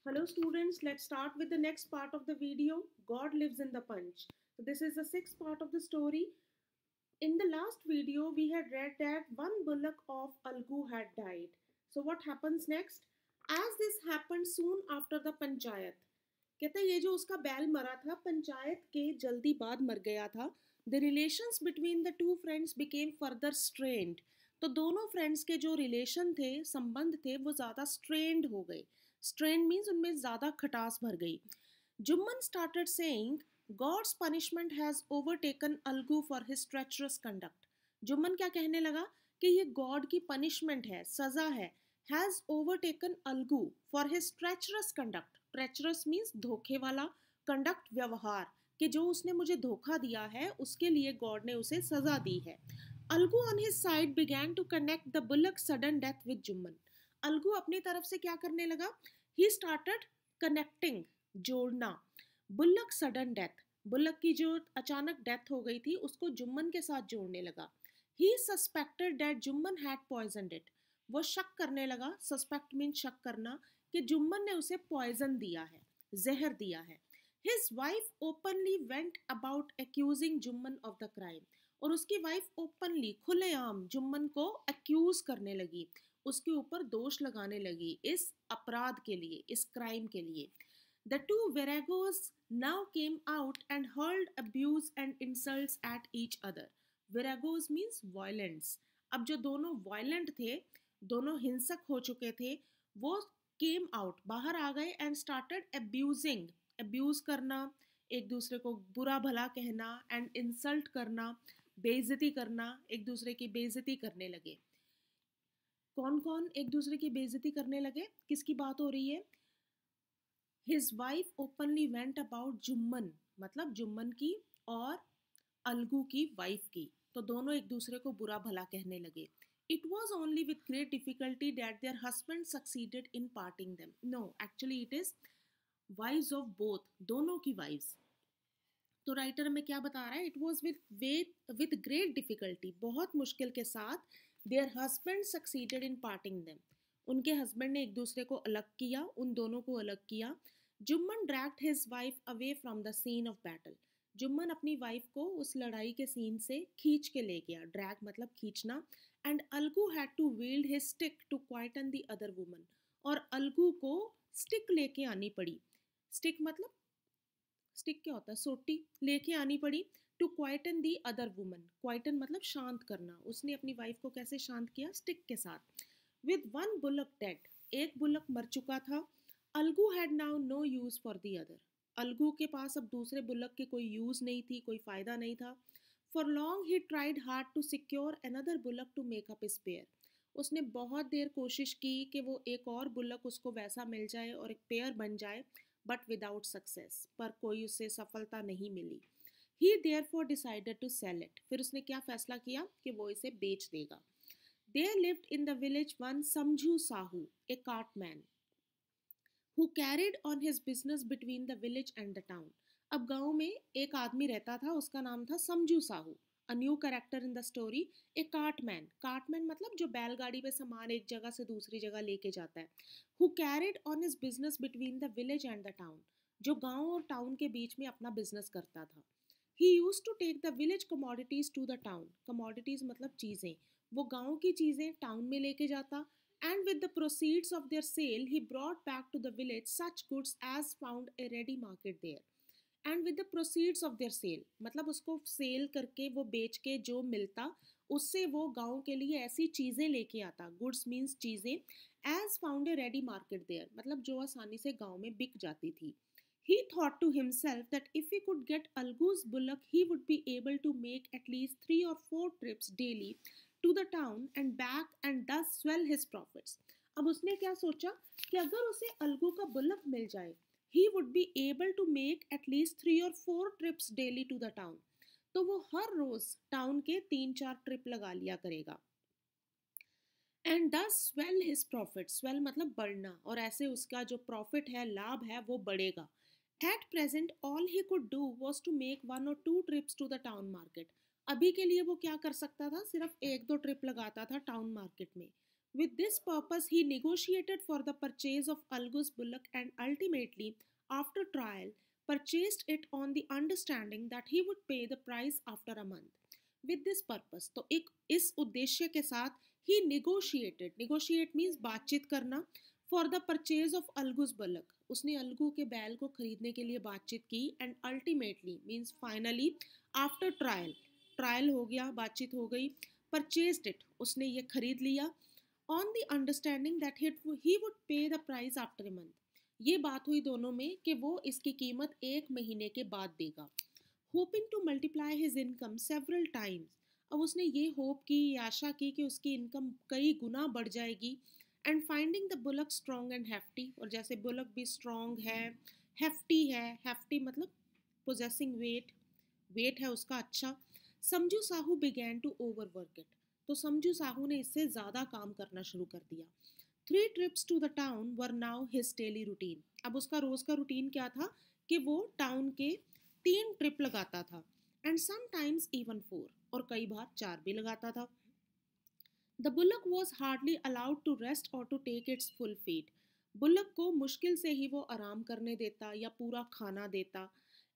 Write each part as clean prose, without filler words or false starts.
Hello students, let's start with the next part of the video. God lives in the punch. So this is the sixth part of the story. In the last video, we had read that one bullock of Algu had died. So what happens next? As this happened soon after the panchayat. कहते हैं ये जो उसका बैल मरा था पंचायत के जल्दी बाद मर गया था. The relations between the two friends became further strained. तो दोनों फ्रेंड्स के जो रिलेशन थे, संबंध थे, वो ज़्यादा स्ट्रेंड हो गए. स्ट्रेंड मीन्स उनमें ज़्यादा खटास भर गई. Jumman started saying God's punishment has overtaken Algu for his treacherous conduct. Jumman क्या कहने लगा कि ये गॉड की पनिशमेंट है, सज़ा है. Has overtaken Algu for his treacherous conduct. Treacherous means धोखे वाला, कंडक्ट व्यवहार, कि जो उसने मुझे धोखा दिया है उसके लिए गॉड ने उसे सज़ा दी है. Algu on his side began to connect the bullock sudden death with Jumman. Algu अपनी तरफ से क्या करने लगा? ही स्टार्टेड कनेक्टिंग, जोड़ना. बुल्लक सडन डेथ, बुल्लक की जो अचानक डेथ हो गई थी उसको जुम्मन के साथ जोड़ने लगा. He suspected that Jumman had poisoned it. वो शक करने लगा. सस्पेक्ट मीन शक करना, कि जुम्मन ने उसे पॉइजन दिया है, जहर दिया है. His wife openly went about accusing Jumman of the crime. और उसकी वाइफ ओपनली, खुलेआम जुम्मन को एक्यूज करने लगी, उसके ऊपर दोष लगाने लगी इस अपराध के लिए, इस क्राइम के लिए. The two viragos now came out and hurled abuse and insults at each other. Viragos means violence. अब जो दोनों violent थे, दोनों हिंसक हो चुके थे, वो came out, बाहर आ गए and started abusing. abuse करना, एक दूसरे को बुरा भला कहना, and insult करना, बेइज्जती करना, एक दूसरे की बेइज्जती करने लगे. कौन कौन एक दूसरे की बेइज्जती करने लगे? किसकी बात हो रही है? His wife openly went about Jumman, मतलब जुम्मन की और अलगू की वाइफ की. तो दोनों एक दूसरे को बुरा भला कहने लगे. It was only with great difficulty that their husbands succeeded in parting them. No, actually it is wives of both, दोनों की wives. तो राइटर में क्या बता रहा है? It was with great difficulty, बहुत मुश्किल के साथ, their husbands succeeded in parting them. उनके हस्बैंड ने एक दूसरे को अलग किया, उन दोनों को अलग किया. Jumman dragged his wife away from the scene of battle. Jumman अपनी वाइफ को उस लड़ाई के सीन से खींच के ले गया. ड्रैग मतलब खींचना. And Algu had to wield his stick to quieten the other woman. और अलगू को स्टिक लेके आनी पड़ी. स्टिक मतलब, स्टिक क्या होता है? सोटी. लेके आनी पड़ी. To quieten the other woman. Quieten मतलब शांत करना. उसने अपनी वाइफ को कैसे शांत किया? स्टिक के साथ. विद वन बुलक डेड, एक बुलक मर चुका था. Algu had now no use for the other. Algu के पास अब दूसरे बुलक के कोई यूज नहीं थी, कोई फायदा नहीं था. For long he tried hard to secure another bullock to make up his pair. उसने बहुत देर कोशिश की कि वो एक और बुलक उसको वैसा मिल जाए और एक पेयर बन जाए, बट विदाउट सक्सेस. पर कोई उससे सफलता नहीं मिली. He therefore decided to sell it. फिर उसने क्या फैसला किया कि वो इसे बेच देगा. There lived in the village one Samju Sahu, a cartman, who carried on his business between the village and the town. अब गांव में एक आदमी रहता था, उसका नाम था समझू Sahu. A new character in the story, A Cartman. Cartman मतलब जो बैलगाड़ी पे सामान एक जगह से दूसरी जगह लेके जाता है. Who carried on his business between the village and the town. जो गांव और टाउन के बीच में अपना बिजनेस करता था. He used to take the village commodities to the town. Commodities मतलब चीज़ें. वो गांव की चीज़ें टाउन में लेके जाता. And with the proceeds of their sale, he brought back to the village such goods as found a ready market there. And with the proceeds of their sale, मतलब उसको सेल करके, वो बेच के जो मिलता, उससे वो गांव के लिए ऐसी चीज़ें लेके आता. Goods means चीज़ें. As found a ready market there, मतलब जो आसानी से गांव में बिक जाती थी. He thought to himself that if he could get Algu's bullock, he would be able to make at least 3 or 4 trips daily to the town and back and thus swell his profits. अब उसने क्या सोचा कि अगर उसे अलगू का bullock मिल जाए, he would be able to make at least 3 or 4 trips daily to the town. तो वो हर रोज टाउन के 3-4 ट्रिप लगा लिया करेगा. And thus swell his profits. swell मतलब बढ़ना, और ऐसे उसका जो प्रॉफिट है, लाभ है, वो बढ़ेगा. At present, all he could do was to make 1 or 2 trips to the town market. अभी के लिए वो क्या कर सकता था? सिर्फ 1-2 ट्रिप लगाता था टाउन मार्केट में. With this purpose, he negotiated for the purchase of Algus bullock and ultimately, after trial, purchased it on the understanding that he would pay the price after a month. With this purpose, तो एक इस उद्देश्य के साथ he negotiated, negotiate means बातचीत करना, for the purchase of Algus bullock, उसने अलगू के बैल को खरीदने के लिए बातचीत की, and ultimately means finally after trial, trial हो गया, बातचीत हो गई, purchased it, उसने ये खरीद लिया, on the understanding that he would pay the price after a month. ये बात हुई दोनों में कि वो इसकी कीमत एक महीने के बाद देगा. Hoping to multiply his income several times, अब उसने ये होप की, ये आशा की कि उसकी इनकम कई गुना बढ़ जाएगी. And finding the bullock strong and hefty, और जैसे बुलक भी स्ट्रॉन्ग है, हैफ्टी है, हैफ्टी मतलब पोजेसिंग वेट, वेट है उसका अच्छा. Samjhu Sahu began to overwork it, तो समझू साहू ने इससे ज़्यादा काम करना शुरू कर दिया. 3 trips to the town were now his daily routine, अब उसका रोज़ का रूटीन क्या था कि वो टाउन के 3 ट्रिप लगाता था, एंड समटाइम्स इवन 4, और कई बार 4 भी लगाता था. The bullock was hardly allowed to rest or to take its full feed. Bullock को मुश्किल से ही वो आराम करने देता या पूरा खाना देता.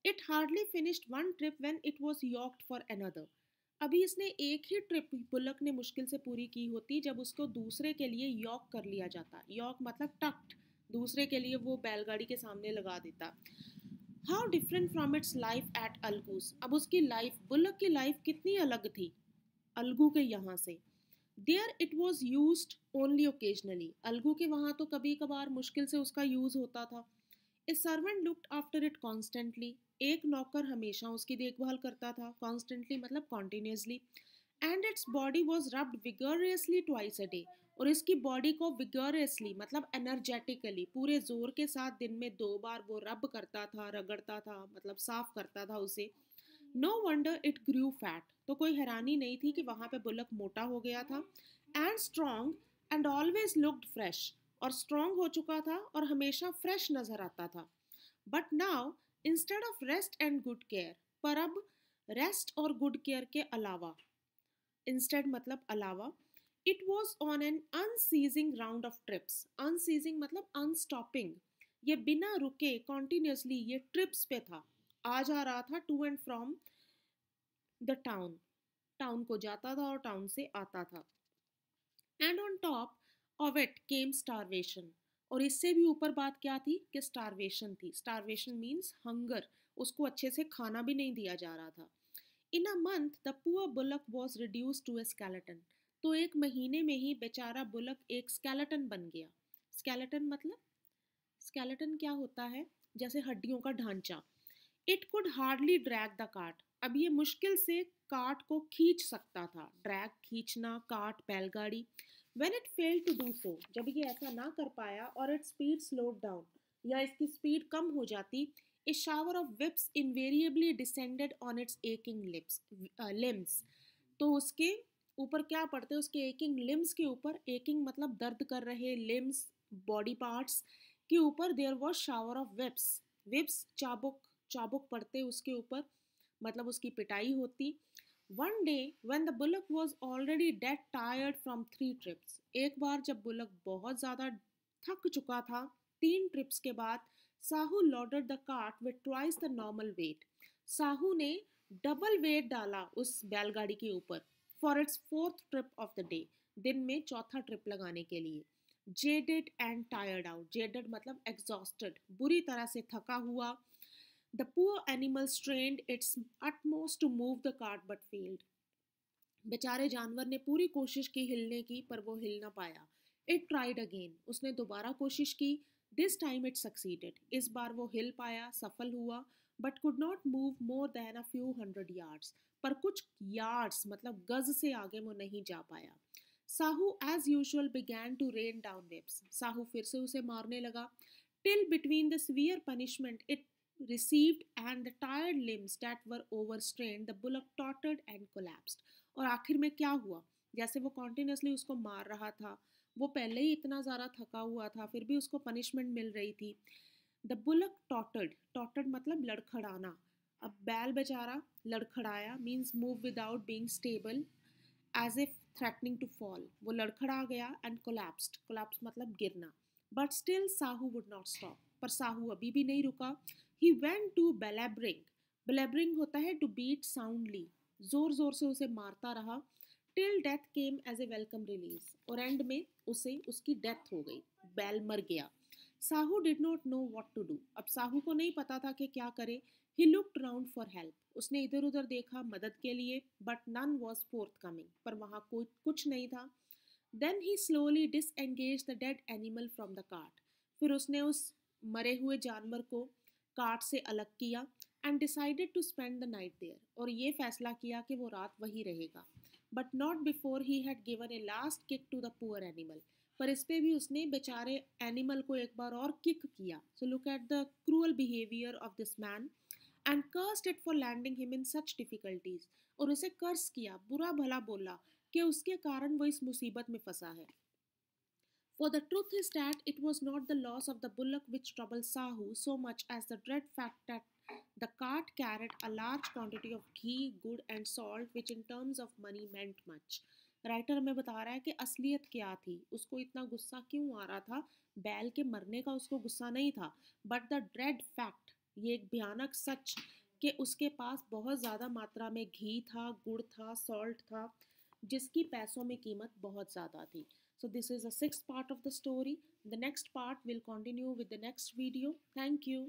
It hardly finished one trip when it was yoked for another. अभी इसने एक ही ट्रिप बुल्लक ने मुश्किल से पूरी की होती जब उसको दूसरे के लिए यॉक कर लिया जाता. यॉक मतलब टक्ट, दूसरे के लिए वो बैलगाड़ी के सामने लगा देता. How different from its life at Algu's, अब उसकी लाइफ, बुल्लक की लाइफ कितनी अलग थी अलगू के यहाँ से. There it was used only occasionally, Algu के वहाँ तो कभी कभार मुश्किल से उसका यूज़ होता था. A servant looked after it constantly, एक नौकर हमेशा उसकी देखभाल करता था. कॉन्स्टेंटली मतलब continuously. And its body was rubbed vigorously twice a day, और इसकी बॉडी को विगोरियसली मतलब एनर्जेटिकली पूरे जोर के साथ दिन में 2 बार वो रब करता था, रगड़ता था, मतलब साफ करता था उसे. No wonder it grew fat, तो कोई हैरानी नहीं थी कि वहाँ पे बुलक मोटा हो गया था. And strong and always looked fresh, और स्ट्रॉन्ग हो चुका था और हमेशा फ्रेश नजर आता था. But now instead of rest and good care, पर अब रेस्ट और गुड केयर के अलावा, इंस्टेड मतलब अलावा, it was on an unceasing round of trips. Unceasing मतलब अनस्टॉपिंग, ये बिना रुके कॉन्टिन्यूसली ये ट्रिप्स पे था, आ जा रहा था to and from the town, town को जाता था और टाउन से आता था. And on top of it came starvation, और इससे भी ऊपर बात क्या थी कि स्टारवेशन थी. स्टारवेशन मीन्स हंगर, उसको अच्छे से खाना भी नहीं दिया जा रहा था. In a month the poor bullock was reduce to a skeleton, तो एक महीने में ही बेचारा बुलक एक स्केलेटन बन गया. स्केलेटन मतलब, स्केलेटन क्या होता है, जैसे हड्डियों का ढांचा. It could hardly drag the cart, अब ये मुश्किल से कार्ट को खींच सकता था. ड्रैग खींचना, कार्ट बैलगाड़ी. When it failed to do so, जब ये ऐसा ना कर पाया और इट स्पीड स्लोड डाउन या इसकी स्पीड कम हो जाती, a shower of whips invariably descended on its aching limbs, तो उसके ऊपर क्या पड़ते, उसके एकिंग लिम्स के ऊपर, एकिंग मतलब दर्द कर रहे लिम्स, बॉडी पार्ट्स के ऊपर देयर वाज शावर ऑफ विप्स. विप्स चाबुक, चाबुक पड़ते उसके ऊपर, मतलब उसकी पिटाई होती. One day when the bullock was already dead tired from 3 trips, एक बार जब बुलक बहुत ज़्यादा थक चुका था 3 ट्रिप्स के बाद, Sahu loaded the cart with twice the normal weight, Sahu ने डबल वेट डाला उस बैलगाड़ी के ऊपर, for its 4th trip of the day, दिन में चौथा ट्रिप लगाने के लिए. Jaded and tired out, jaded मतलब एग्जॉस्टेड, बुरी तरह से थका हुआ. The poor animal strained its utmost to move the cart but failed. बेचारे जानवर ने पूरी कोशिश की हिलने की, पर वो हिल ना पाया. It tried again, उसने दोबारा कोशिश की. This time it succeeded, इस बार वो हिल पाया, सफल हुआ. But could not move more than a few hundred yards, पर कुछ yards मतलब गज से आगे वो नहीं जा पाया. Sahu as usual began to rain down whips, Sahu फिर से उसे मारने लगा. Till between the severe punishment it received and the tired limbs that were overstrained, the bullock tottered and collapsed. और आखिर में क्या हुआ, जैसे वो कॉन्टिन्यूसली उसको मार रहा था, वो पहले ही इतना ज़्यादा थका हुआ था, फिर भी उसको पनिशमेंट मिल रही थी. द बुलक टॉटर्ड, टॉटर्ड मतलब लड़खड़ाना, अब बैल बेचारा लड़खड़ाया, means move without being stable, as if threatening to fall. वो लड़खड़ा गया and collapsed. Collapse मतलब गिरना. But still Sahu would not stop. पर साहू अभी भी नहीं रुका. He went to belaboring. Belaboring होता है to beat soundly. जोर जोर से उसे मारता रहा. Till death came as a welcome release. और एंड में उसे उसकी डेथ हो गई. बैल मर गया. Sahu did not know what to do. अब साहू को नहीं पता था कि क्या करे. He looked round for help. उसने इधर उधर देखा मदद के लिए. But none was forthcoming. पर वहाँ कोई कुछ नहीं था. Then he slowly disengaged the dead animal from the cart. फिर उसने उस मरे हुए जानवर को कार्ट से अलग किया and decided to spend the night there. और ये फैसला किया कि वो रात वहीं रहेगा. But not before he had given a last kick to the poor animal. पर इस पे भी उसने बेचारे एनिमल को एक बार और किक किया. So look at the cruel behavior of this man and cursed it for landing him in such difficulties. और उसे कर्स किया, बुरा भला बोला कि उसके कारण वो इस मुसीबत में फंसा है. For the truth is that it was not the loss of the bullock which troubled Sahu so much as the dread fact that the cart carried a large quantity of ghee, good and salt, which in terms of money meant much. Writer हमें बता रहा है कि असलियत क्या थी, उसको इतना गुस्सा क्यों आ रहा था. बैल के मरने का उसको गुस्सा नहीं था, बट द ड्रेड फैक्ट, ये एक भयानक सच कि उसके पास बहुत ज़्यादा मात्रा में घी था, गुड़ था, सॉल्ट था, जिसकी पैसों में कीमत बहुत ज़्यादा थी. So this is the sixth part of the story. The next part will continue with the next video. Thank you.